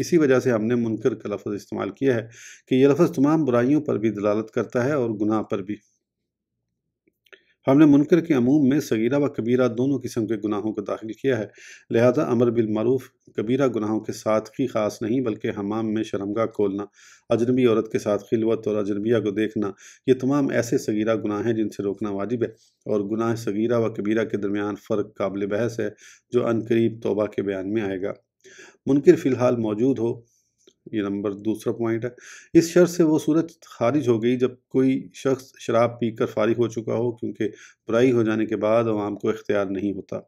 اسی وجہ سے ہم نے منکر کا لفظ استعمال کیا ہے کہ یہ لفظ تمام برائیوں پر بھی دلالت کرتا ہے اور گناہ پر بھی۔ ہم نے منکر کے عموم میں صغیرہ و کبیرہ دونوں قسم کے گناہوں کو داخل کیا ہے، لہذا امر بالمعروف کبیرہ گناہوں کے ساتھ ہی خاص نہیں بلکہ حمام میں شرمگاہ کھولنا، اجنبی عورت کے ساتھ خلوت اور اجنبیہ کو دیکھنا، یہ تمام ایسے صغیرہ گناہ ہیں جن سے روکنا واجب ہے، اور گناہ صغیرہ و کبیرہ کے درمیان فرق قابل بحث ہے جو عنقریب توبہ کے بیان میں آئے گا۔ منکر فی الحال موجود ہو، یہ نمبر دوسرا پوائنٹ ہے، اس شرط سے وہ صورت خارج ہو گئی جب کوئی شخص شراب پی کر فارغ ہو چکا ہو، کیونکہ برائی ہو جانے کے بعد عوام کو اختیار نہیں ہوتا۔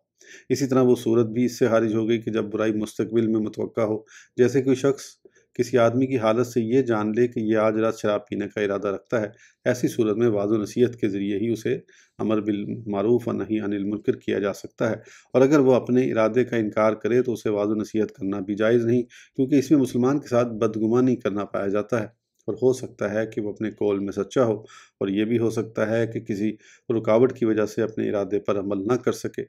اسی طرح وہ صورت بھی اس سے خارج ہو گئی کہ جب برائی مستقبل میں متوقع ہو، جیسے کوئی شخص کسی آدمی کی حالت سے یہ جان لے کہ یہ آج رات شراب پینے کا ارادہ رکھتا ہے، ایسی صورت میں وعظ و نصیحت کے ذریعے ہی اسے امر بالمعروف و نہی عن المنکر کیا جا سکتا ہے، اور اگر وہ اپنے ارادے کا انکار کرے تو اسے وعظ و نصیحت کرنا بھی جائز نہیں، کیونکہ اس میں مسلمان کے ساتھ بدگمانی کرنا پایا جاتا ہے، اور ہو سکتا ہے کہ وہ اپنے قول میں سچا ہو، اور یہ بھی ہو سکتا ہے کہ کسی رکاوٹ کی وجہ سے اپنے ارادے پر عمل نہ کر سکے۔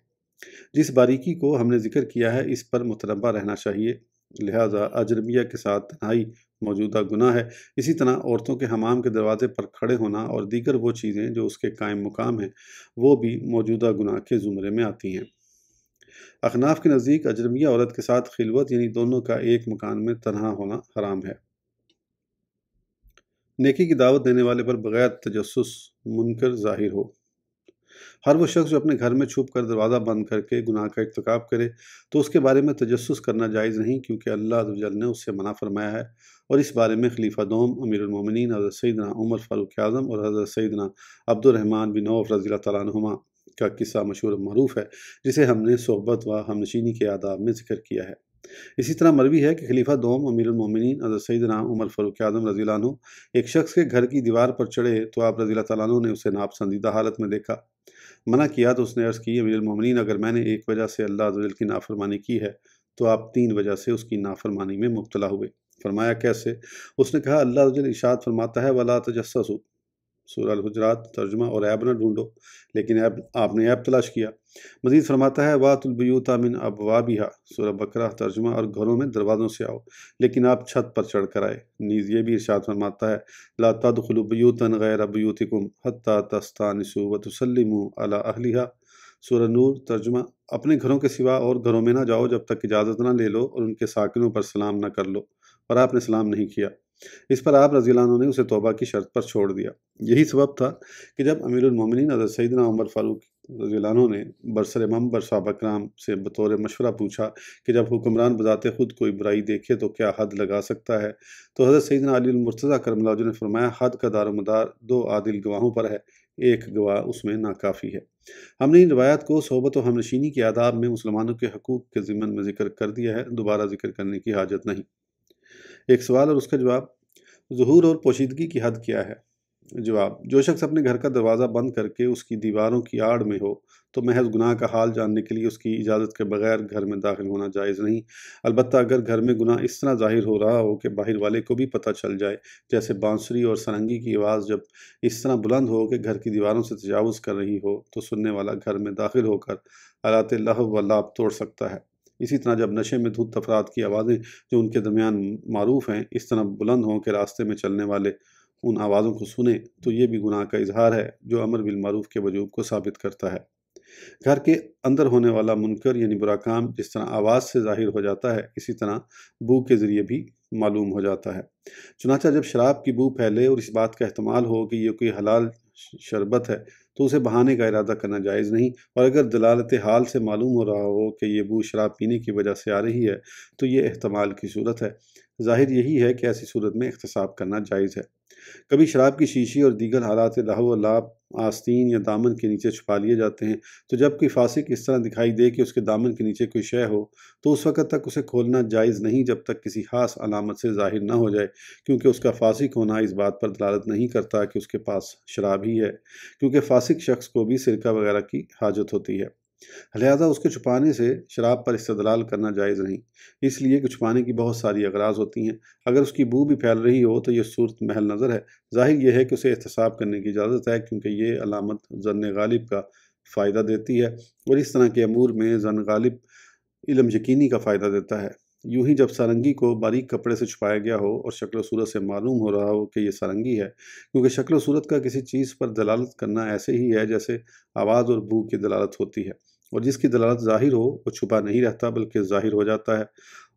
جس باریکی کو ہم نے ذکر کیا ہے اس پر متنبہ رہنا چاہیے، لہذا اجنبیہ کے ساتھ تنہائی موجودہ گناہ ہے، اسی طرح عورتوں کے حمام کے دروازے پر کھڑے ہونا اور دیگر وہ چیزیں جو اس کے قائم مقام ہیں وہ بھی موجودہ گناہ کے زمرے میں آتی ہیں۔ احناف کے نزدیک اجنبیہ عورت کے ساتھ خلوت یعنی دونوں کا ایک مکان میں تنہا ہونا حرام ہے۔ نیکی کی دعوت دینے والے پر بغیر تجسس منکر ظاہر ہو۔ ہر وہ شخص جو اپنے گھر میں چھپ کر دروازہ بند کر کے گناہ کا ارتکاب کرے تو اس کے بارے میں تجسس کرنا جائز نہیں، کیونکہ اللہ عز و جل نے اس سے منع فرمایا ہے، اور اس بارے میں خلیفہ دوم امیر المومنین حضرت سیدنا عمر فاروق اعظم اور حضرت سیدنا عبد الرحمن بن عوف رضی اللہ تعالیٰ عنہما کا قصہ مشہور معروف ہے، جسے ہم نے صحبت و ہمنشینی کے آداب میں ذکر کیا ہے۔ اسی طرح مروی ہے کہ خلیفہ دوم امیر المومنین حضرت سیدنا عمر فاروق اعظم رضی اللہ عنہ ایک شخص کے گھر کی دیوار پر چڑھے تو آپ رضی اللہ تعالیٰ عنہ نے اسے ناپسندیدہ حالت میں دیکھا، منع کیا تو اس نے عرض کی، امیر المومنین اگر میں نے ایک وجہ سے اللہ عز و جل کی نافرمانی کی ہے تو آپ 3 وجہ سے اس کی نافرمانی میں مبتلا ہوئے۔ فرمایا کیسے؟ اس نے کہا اللہ عز و جل ارشاد فرماتا ہے وَلَا تَجَسَّسُوا، سورہ الحجرات ترجمہ، اور عیب نہ ڈھونڈو، لیکن آپ نے عیب تلاش کیا۔ مزید فرماتا ہے وَأْتُوا الْبُيُوتَ مِنْ أَبْوَابِهَا، سورہ بقرہ ترجمہ، اور گھروں میں دروازوں سے آؤ، لیکن آپ چھت پر چڑھ کر آئے۔ نیز یہ بھی ارشاد فرماتا ہے لَا تَدْخُلُوا بُيُوتًا غَيْرَ بُيُوتِكُمْ حَتَّى تَسْتَأْنِسُوا وَتُسَلِّمُوا عَلَىٰ أَهْلِهَا، سورہ نور ترجمہ، اپنے گھروں کے سوا اور گھروں میں نہ جاؤ جب تک اجازت نہ لے لو اور ان کے ساکنوں پر سلام نہ کر لو، اور آپ نے سلام نہیں کیا۔ اس پر آپ رضی اللہ عنہ نے اسے توبہ کی شرط پر چھوڑ دیا۔ یہی سبب تھا کہ جب امیر المومنین حضرت سیدنا عمر فاروق رضی اللہ عنہ نے برسر منبر صحابہ کرام سے بطور مشورہ پوچھا کہ جب حکمران بذات خود کوئی برائی دیکھے تو کیا حد لگا سکتا ہے، تو حضرت سیدنا علی المرتضیٰ کرم اللہ وجہہ نے فرمایا حد کا دار و مدار 2 عادل گواہوں پر ہے، ایک گواہ اس میں ناکافی ہے۔ ہم نے ان روایات کو صحبت و ہمنشینی کے آداب میں مسلمانوں کے حقوق کے ضمن میں ذکر کر دیا ہے، دوبارہ ذکر کرنے کی حاجت نہیں۔ ایک سوال اور اس کا جواب، ظہور اور پوشیدگی کی حد کیا ہے؟ جواب، جو شخص اپنے گھر کا دروازہ بند کر کے اس کی دیواروں کی آڑ میں ہو تو محض گناہ کا حال جاننے کے لیے اس کی اجازت کے بغیر گھر میں داخل ہونا جائز نہیں، البتہ اگر گھر میں گناہ اس طرح ظاہر ہو رہا ہو کہ باہر والے کو بھی پتہ چل جائے، جیسے بانسری اور سرنگی کی آواز جب اس طرح بلند ہو کہ گھر کی دیواروں سے تجاوز کر رہی ہو، تو سننے والا گھر میں داخل ہو کر آلات لہو و لعب توڑ سکتا ہے۔ اسی طرح جب نشے میں دھت افراد کی آوازیں جو ان کے درمیان معروف ہیں اس طرح بلند ہوں کہ راستے میں چلنے والے ان آوازوں کو سنیں تو یہ بھی گناہ کا اظہار ہے جو امر بالمعروف کے وجوب کو ثابت کرتا ہے۔ گھر کے اندر ہونے والا منکر یعنی برا کام جس طرح آواز سے ظاہر ہو جاتا ہے اسی طرح بو کے ذریعے بھی معلوم ہو جاتا ہے۔ چنانچہ جب شراب کی بو پھیلے اور اس بات کا احتمال ہو کہ یہ کوئی حلال شربت ہے تو اسے بہانے کا ارادہ کرنا جائز نہیں، اور اگر دلالت حال سے معلوم ہو رہا ہو کہ یہ بو شراب پینے کی وجہ سے آ رہی ہے تو یہ احتمال کی صورت ہے۔ ظاہر یہی ہے کہ ایسی صورت میں احتساب کرنا جائز ہے۔ کبھی شراب کی شیشی اور دیگر حالات لہو و لعب آستین یا دامن کے نیچے چھپا لیے جاتے ہیں، تو جب کوئی فاسق اس طرح دکھائی دے کہ اس کے دامن کے نیچے کوئی شے ہو تو اس وقت تک اسے کھولنا جائز نہیں جب تک کسی خاص علامت سے ظاہر نہ ہو جائے، کیونکہ اس کا فاسق ہونا اس بات پر دلالت نہیں کرتا کہ اس کے پاس شراب ہی ہے، کیونکہ فاسق شخص کو بھی سرقہ وغیرہ کی حاجت ہوتی ہے، لہذا اس کے چھپانے سے شراب پر استدلال کرنا جائز نہیں، اس لیے کہ چھپانے کی بہت ساری اغراض ہوتی ہیں۔ اگر اس کی بو بھی پھیل رہی ہو تو یہ صورت محل نظر ہے، ظاہر یہ ہے کہ اسے احتساب کرنے کی اجازت ہے، کیونکہ یہ علامت ظن غالب کا فائدہ دیتی ہے، اور اس طرح کے امور میں ظن غالب علم یقینی کا فائدہ دیتا ہے۔ یوں ہی جب سارنگی کو باریک کپڑے سے چھپایا گیا ہو اور شکل و صورت سے معلوم ہو رہا ہو کہ یہ سارنگی ہے، کیونکہ شکل و صورت کا کسی چیز پر دلالت کرنا ایسے ہی ہے جیسے آواز اور بو کی دلالت ہوتی ہے، اور جس کی دلالت ظاہر ہو وہ چھپا نہیں رہتا بلکہ ظاہر ہو جاتا ہے،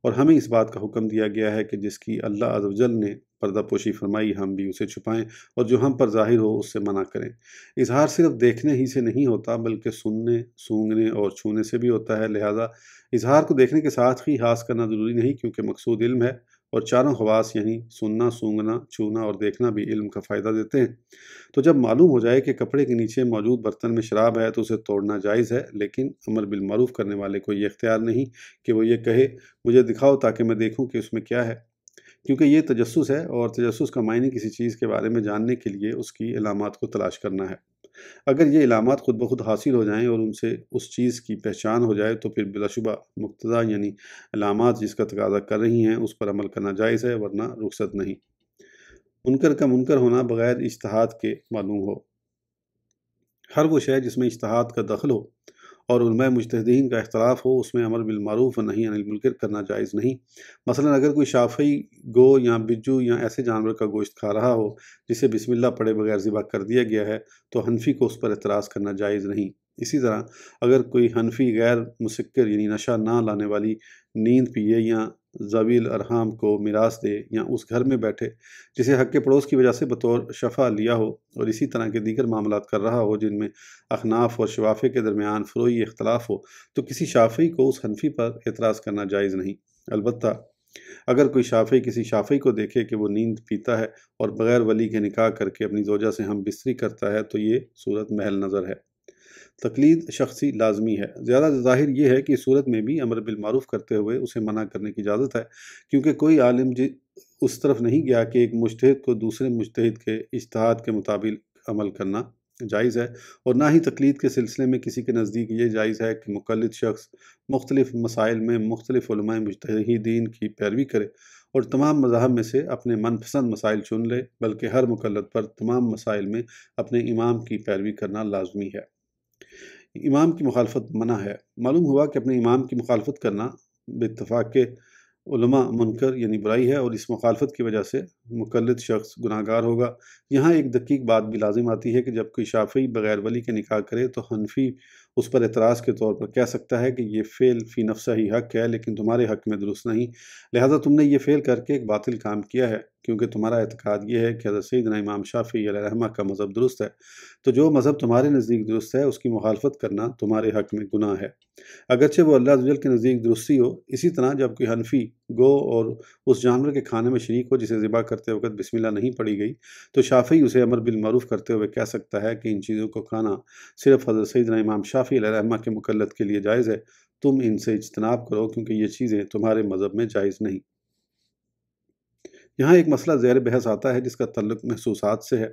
اور ہمیں اس بات کا حکم دیا گیا ہے کہ جس کی اللہ عز و جل نے پردہ پوشی فرمائی ہم بھی اسے چھپائیں، اور جو ہم پر ظاہر ہو اس سے منع کریں۔ اظہار صرف دیکھنے ہی سے نہیں ہوتا بلکہ سننے، سونگھنے اور چھونے سے بھی ہوتا ہے، لہذا اظہار کو دیکھنے کے ساتھ ہی حاصل کرنا ضروری نہیں، کیونکہ مقصود علم ہے، اور چاروں حواس یعنی سننا، سونگھنا، چھونا اور دیکھنا بھی علم کا فائدہ دیتے ہیں۔ تو جب معلوم ہو جائے کہ کپڑے کے نیچے موجود برتن میں شراب ہے تو اسے توڑنا جائز ہے، لیکن امر بالمعروف کرنے والے کو یہ اختیار نہیں کہ وہ یہ کہے مجھے دکھاؤ تاکہ میں دیکھوں کہ اس میں کیا ہے، کیونکہ یہ تجسس ہے، اور تجسس کا معنی کسی چیز کے بارے میں جاننے کے لیے اس کی علامات کو تلاش کرنا ہے۔ اگر یہ علامات خود بخود حاصل ہو جائیں اور ان سے اس چیز کی پہچان ہو جائے تو پھر بلا شبہ مقتضی یعنی علامات جس کا تقاضا کر رہی ہیں اس پر عمل کرنا جائز ہے، ورنہ رخصت نہیں۔ منکر کا منکر ہونا بغیر اجتہاد کے معلوم ہو۔ ہر وہ شے جس میں اجتہاد کا دخل ہو اور علماء مجتہدین کا اختلاف ہو اس میں امر بالمعروف و نہی عن المنکر کرنا جائز نہیں۔ مثلا اگر کوئی شافعی گو یا بجو یا ایسے جانور کا گوشت کھا رہا ہو جسے بسم اللہ پڑھے بغیر ذبح کر دیا گیا ہے تو حنفی کو اس پر اعتراض کرنا جائز نہیں۔ اسی طرح اگر کوئی حنفی غیر مسکر یعنی نشہ نہ لانے والی نیند پیے یا ذوی الارحام کو میراث دے یا اس گھر میں بیٹھے جسے حق کے پڑوس کی وجہ سے بطور شفع لیا ہو اور اسی طرح کے دیگر معاملات کر رہا ہو جن میں احناف اور شوافے کے درمیان فروعی اختلاف ہو تو کسی شافعی کو اس حنفی پر اعتراض کرنا جائز نہیں۔ البتہ اگر کوئی شافعی کسی شافعی کو دیکھے کہ وہ نیند پیتا ہے اور بغیر ولی کے نکاح کر کے اپنی زوجہ سے ہم بستری کرتا ہے تو یہ صورت محل نظر ہے۔ تقلید شخصی لازمی ہے۔ زیادہ ظاہر یہ ہے کہ اس صورت میں بھی امر بالمعروف کرتے ہوئے اسے منع کرنے کی اجازت ہے، کیونکہ کوئی عالم اس طرف نہیں گیا کہ ایک مجتہد کو دوسرے مجتہد کے اجتہاد کے مطابق عمل کرنا جائز ہے، اور نہ ہی تقلید کے سلسلے میں کسی کے نزدیک یہ جائز ہے کہ مقلد شخص مختلف مسائل میں مختلف علماء مجتہدین کی پیروی کرے اور تمام مذاہب میں سے اپنے من پسند مسائل چن لے، بلکہ ہر مقلد پر تمام مسائل میں اپنے امام کی پیروی کرنا لازمی ہے۔ امام کی مخالفت منع ہے۔ معلوم ہوا کہ اپنے امام کی مخالفت کرنا باتفاق کے علماء منکر یعنی برائی ہے، اور اس مخالفت کی وجہ سے مقلد شخص گناہ گار ہوگا۔ یہاں ایک دقیق بات بھی لازم آتی ہے کہ جب کوئی شافعی بغیر ولی کے نکاح کرے تو حنفی اس پر اعتراض کے طور پر کہہ سکتا ہے کہ یہ فعل فی نفسہ ہی حق ہے لیکن تمہارے حق میں درست نہیں، لہذا تم نے یہ فعل کر کے ایک باطل کام کیا ہے، کیونکہ تمہارا اعتقاد یہ ہے کہ حضرت سیدنا امام شافعی علیہ رحمہ کا مذہب درست ہے، تو جو مذہب تمہارے نزدیک درست ہے اس کی مخالفت کرنا تمہارے حق میں گناہ ہے، اگرچہ وہ اللہ عز و جل کے نزدیک درستی ہو۔ اسی طرح جب کوئی حنفی گو اور اس جانور کے کھانے میں شریک ہو جسے ذبح کرتے وقت بسم اللہ نہیں پڑھی گئی تو شافعی اسے امر بالمعروف کرتے ہوئے کہہ سکتا ہے کہ ان چیزوں کو کھانا صرف حضرت سیدنا امام شافعی علیہ رحمہ کے مقلد کے لیے جائز ہے، تم ان سے اجتناب کرو کیونکہ یہ چیزیں تمہارے مذہب میں جائز نہیں۔ یہاں ایک مسئلہ زیر بحث آتا ہے جس کا تعلق محسوسات سے ہے۔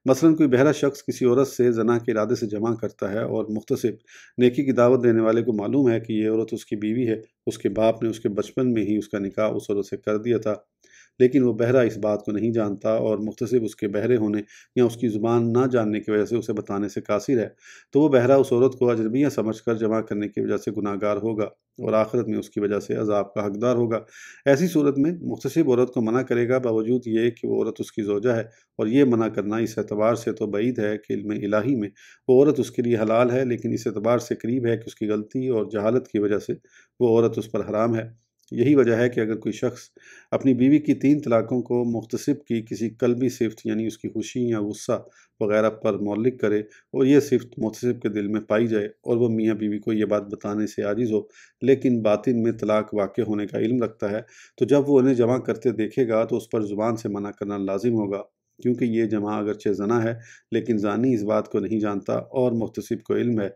مثلا کوئی بہرا شخص کسی عورت سے زنا کے ارادے سے جمع کرتا ہے اور مختصب نیکی کی دعوت دینے والے کو معلوم ہے کہ یہ عورت اس کی بیوی ہے، اس کے باپ نے اس کے بچپن میں ہی اس کا نکاح اس عورت سے کر دیا تھا، لیکن وہ بہرا اس بات کو نہیں جانتا اور مختصب اس کے بہرے ہونے یا اس کی زبان نہ جاننے کی وجہ سے اسے بتانے سے قاصر ہے، تو وہ بہرا اس عورت کو اجنبیہ سمجھ کر جمع کرنے کی وجہ سے گناہ گار ہوگا اور آخرت میں اس کی وجہ سے عذاب کا حقدار ہوگا۔ ایسی صورت میں مختصب عورت کو منع کرے گا باوجود یہ کہ وہ عورت اس کی زوجہ ہے، اور یہ منع کرنا اس اعتبار سے تو بعید ہے کہ علم الہی میں وہ عورت اس کے لیے حلال ہے، لیکن اس اعتبار سے قریب ہے کہ اس کی غلطی اور جہالت کی وجہ سے وہ عورت اس پر حرام ہے۔ یہی وجہ ہے کہ اگر کوئی شخص اپنی بیوی کی 3 طلاقوں کو مختصب کی کسی قلبی صفت یعنی اس کی خوشی یا غصہ وغیرہ پر معلق کرے اور یہ صفت مختصب کے دل میں پائی جائے اور وہ میاں بیوی کو یہ بات بتانے سے عاجز ہو لیکن باطن میں طلاق واقع ہونے کا علم رکھتا ہے، تو جب وہ انہیں جمع کرتے دیکھے گا تو اس پر زبان سے منع کرنا لازم ہوگا، کیونکہ یہ جمع اگرچہ زنا ہے لیکن زانی اس بات کو نہیں جانتا اور مختصب کو علم ہے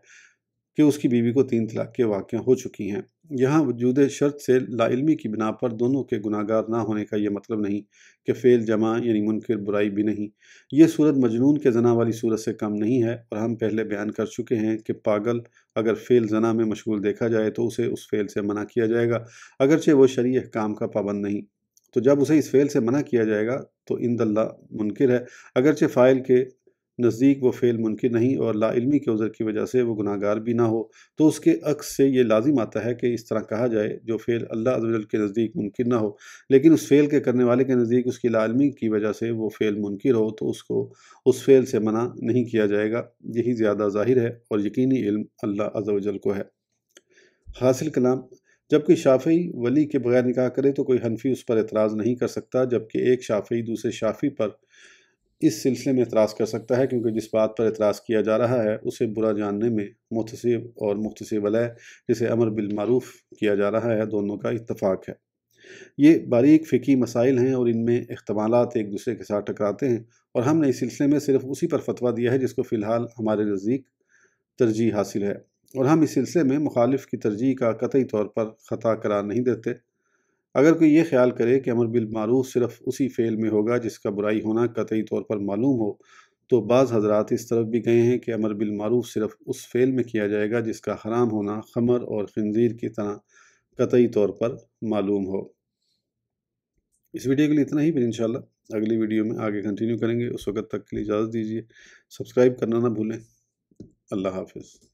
کہ اس کی بیوی کو 3 طلاقیں واقع ہو چکی ہیں۔ یہاں وجود شرط سے لا علمی کی بنا پر دونوں کے گناہ گار نہ ہونے کا یہ مطلب نہیں کہ فعل جمع یعنی منکر برائی بھی نہیں۔ یہ صورت مجنون کے زنا والی صورت سے کم نہیں ہے، اور ہم پہلے بیان کر چکے ہیں کہ پاگل اگر فعل زنا میں مشغول دیکھا جائے تو اسے اس فعل سے منع کیا جائے گا اگرچہ وہ شرعی احکام کا پابند نہیں، تو جب اسے اس فعل سے منع کیا جائے گا تو عند اللہ منکر ہے، اگرچہ فاعل کے نزدیک وہ فعل منکر نہیں اور لا علمی کے عذر کی وجہ سے وہ گناہگار بھی نہ ہو، تو اس کے عکس سے یہ لازم آتا ہے کہ اس طرح کہا جائے جو فعل اللہ عز و جل کے نزدیک منکر نہ ہو لیکن اس فعل کے کرنے والے کے نزدیک اس کی لا علمی کی وجہ سے وہ فعل منکر ہو، تو اس کو اس فعل سے منع نہیں کیا جائے گا۔ یہی زیادہ ظاہر ہے اور یقینی علم اللہ عز و جل کو ہے۔ حاصل کلام: جب کوئی شافعی ولی کے بغیر نکاح کرے تو کوئی حنفی اس پر اعتراض نہیں کر سکتا، جبکہ ایک شافعی دوسرے شافعی پر اس سلسلے میں اعتراض کر سکتا ہے، کیونکہ جس بات پر اعتراض کیا جا رہا ہے اسے برا جاننے میں محتسب اور مختصب علیہ جسے امر بالمعروف کیا جا رہا ہے دونوں کا اتفاق ہے۔ یہ باریک فقہی مسائل ہیں اور ان میں احتمالات ایک دوسرے کے ساتھ ٹکراتے ہیں، اور ہم نے اس سلسلے میں صرف اسی پر فتویٰ دیا ہے جس کو فی الحال ہمارے نزدیک ترجیح حاصل ہے، اور ہم اس سلسلے میں مخالف کی ترجیح کا قطعی طور پر خطا قرار نہیں دیتے۔ اگر کوئی یہ خیال کرے کہ امر بالمعروف صرف اسی فعل میں ہوگا جس کا برائی ہونا قطعی طور پر معلوم ہو، تو بعض حضرات اس طرف بھی گئے ہیں کہ امر بالمعروف صرف اس فعل میں کیا جائے گا جس کا حرام ہونا خمر اور خنزیر کی طرح قطعی طور پر معلوم ہو۔ اس ویڈیو کے لیے اتنا ہی، پھر انشاءاللہ اگلی ویڈیو میں آگے کنٹینیو کریں گے۔ اس وقت تک کے لیے اجازت دیجیے، سبسکرائب کرنا نہ بھولیں۔ اللہ حافظ۔